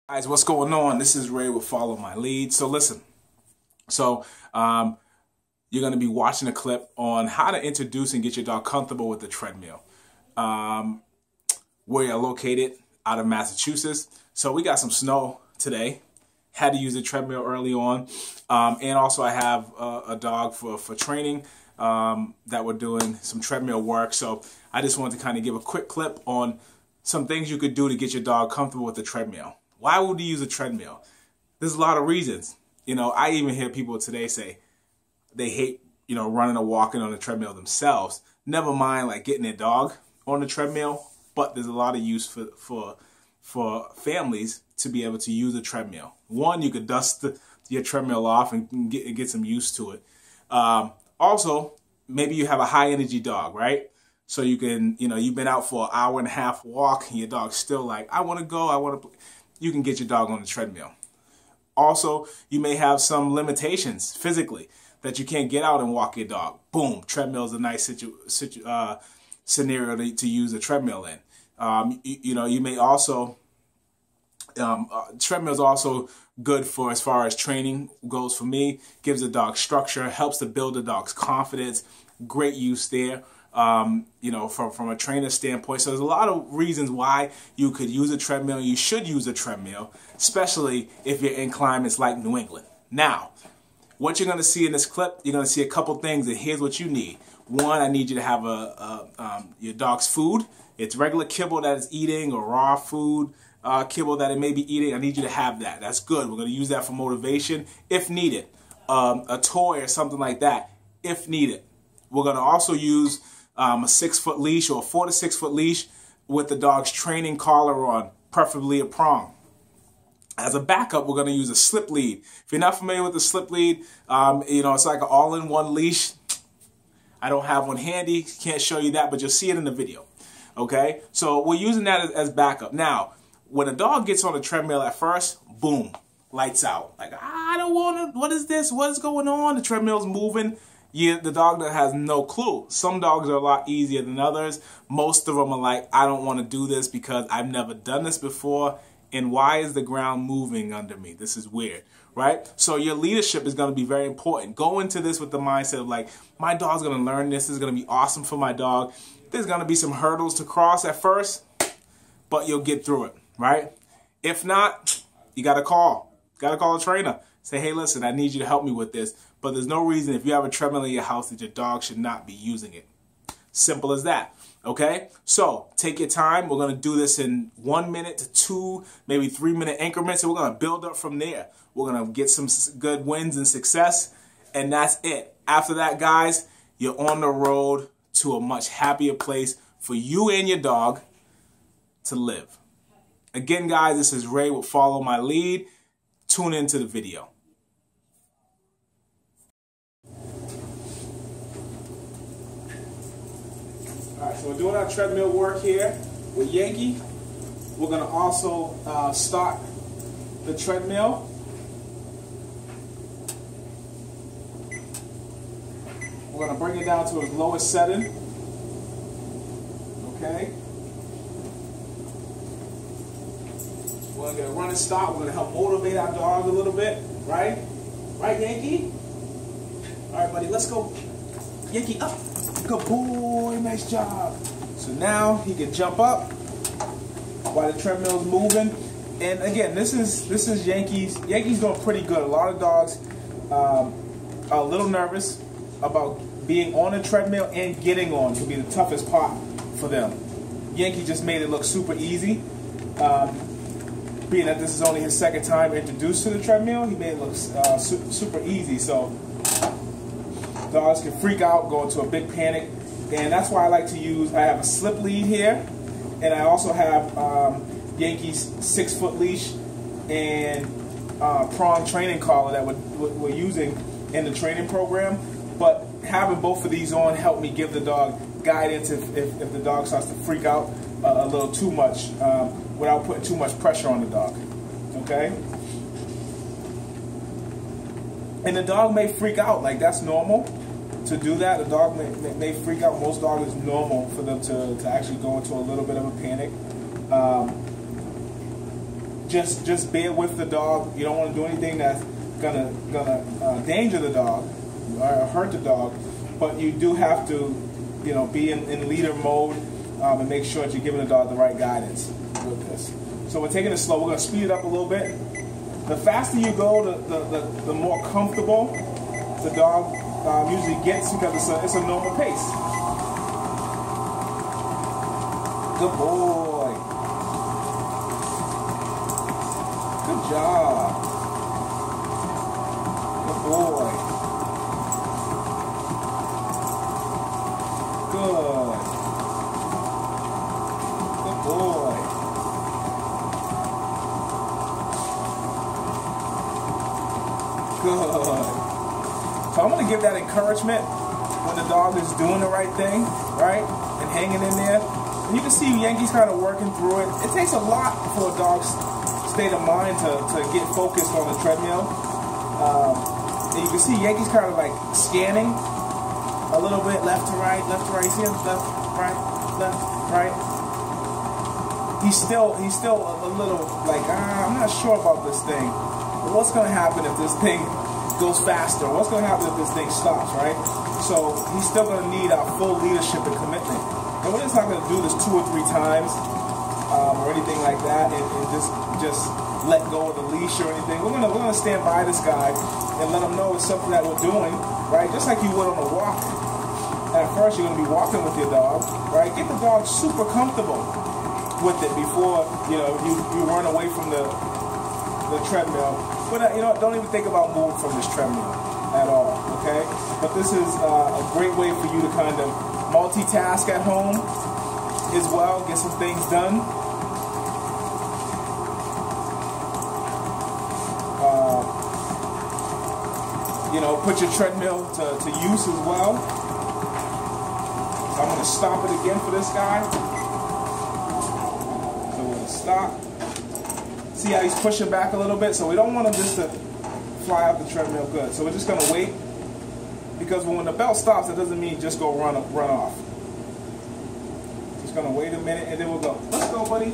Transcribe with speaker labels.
Speaker 1: Guys, what's going on? This is Ray with Follow My Lead. So listen, you're going to be watching a clip on how to introduce and get your dog comfortable with the treadmill. We're located out of Massachusetts, so we got some snow today. Had to use the treadmill early on, and also I have a dog for training that we're doing some treadmill work. So I just wanted to kind of give a quick clip on some things you could do to get your dog comfortable with the treadmill. Why would you use a treadmill? There's a lot of reasons. You know, I even hear people today say they hate, running or walking on the treadmill themselves. Never mind like getting their dog on the treadmill, but there's a lot of use for families to be able to use a treadmill. One, you could dust your treadmill off and get some use to it. Also, maybe you have a high energy dog, right? So you can, you've been out for an hour and a half walk and your dog's still like, I want to go, I want to play. You can get your dog on the treadmill. Also, you may have some limitations physically that you can't get out and walk your dog. Boom, treadmill is a nice scenario to use a treadmill in. You may also, treadmill is also good for as far as training goes for me. Gives the dog structure, helps to build the dog's confidence. Great use there. From a trainer standpoint. So there's a lot of reasons why you could use a treadmill. You should use a treadmill, especially if you're in climates like New England. Now, what you're going to see in this clip, you're going to see a couple things, and here's what you need. One, I need you to have your dog's food. It's regular kibble that it's eating or raw food kibble that it may be eating. I need you to have that. That's good. We're going to use that for motivation if needed. A toy or something like that if needed. We're going to also use a 6-foot leash or a 4 to 6 foot leash with the dog's training collar on, preferably a prong. As a backup, we're going to use a slip lead. If you're not familiar with the slip lead, it's like an all-in-one leash. I don't have one handy, can't show you that, but you'll see it in the video. Okay, so we're using that as backup. Now, when a dog gets on the treadmill at first, boom, lights out. Like, I don't want to, what is this? What is going on? The treadmill's moving. The dog that has no clue. Some dogs are a lot easier than others. Most of them are like, I don't want to do this because I've never done this before. And why is the ground moving under me? This is weird, right? So your leadership is going to be very important. Go into this with the mindset of like, my dog's going to learn this. This is going to be awesome for my dog. There's going to be some hurdles to cross at first, but you'll get through it, right? If not, you got to call. Got to call a trainer. Say, hey, listen, I need you to help me with this. But there's no reason if you have a treadmill in your house that your dog should not be using it. Simple as that. Okay? So take your time. We're going to do this in 1 minute to 2, maybe 3-minute increments. And we're going to build up from there. We're going to get some good wins and success. And that's it. After that, guys, you're on the road to a much happier place for you and your dog to live. Again, guys, this is Ray with Follow My Lead. Tune into the video. Alright, so we're doing our treadmill work here with Yankee. We're going to also start the treadmill. We're going to bring it down to its lowest setting. Okay. We're going to get a running start. We're going to help motivate our dog a little bit, right? Right, Yankee? Alright, buddy, let's go. Yankee, up. Good boy, nice job. So now he can jump up while the treadmill's moving. And again, this is Yankee's. Yankee's doing pretty good. A lot of dogs are a little nervous about being on the treadmill and getting on. Will be the toughest part for them. Yankee just made it look super easy. Being that this is only his second time introduced to the treadmill, he made it look super easy. So dogs can freak out, go into a big panic, and that's why I like to use, I have a slip lead here, and I also have Yankee's 6-foot leash and prong training collar that we're using in the training program. But having both of these on help me give the dog guidance if the dog starts to freak out a little too much without putting too much pressure on the dog. Okay? And the dog may freak out, like that's normal to do that. The dog may freak out. Most dogs, it's normal for them to actually go into a little bit of a panic. just bear with the dog. You don't want to do anything that's gonna danger the dog or hurt the dog, but you do have to, you know, be in leader mode and make sure that you're giving the dog the right guidance with this. So we're taking it slow. We're gonna speed it up a little bit. The faster you go, the more comfortable the dog usually gets, because it's a normal pace. Good boy. Good job. Good boy. Good. Good boy. Good. So I'm going to give that encouragement when the dog is doing the right thing, right, and hanging in there. And you can see Yankee's kind of working through it. It takes a lot for a dog's state of mind to get focused on the treadmill. And you can see Yankee's kind of like scanning a little bit, left to right, left to right. You see him? Left, right. He's still a little like, I'm not sure about this thing. What's going to happen if this thing goes faster? What's going to happen if this thing stops, right? So he's still going to need our full leadership and commitment. And we're just not going to do this 2 or 3 times or anything like that, and just let go of the leash or anything. We're gonna stand by this guy and let him know it's something that we're doing, right? Just like you would on a walk. At first, you're going to be walking with your dog, right? Get the dog super comfortable with it before you run away from the treadmill. But you know, don't even think about moving from this treadmill at all, okay? But this is a great way for you to kind of multitask at home as well, get some things done. You know, put your treadmill to use as well. So I'm going to stop it again for this guy. So we're going to stop. See how he's pushing back a little bit? So we don't want him just to fly out the treadmill good. So we're just going to wait, because when the belt stops, it doesn't mean just go run off. Just going to wait a minute and then we'll go. Let's go, buddy.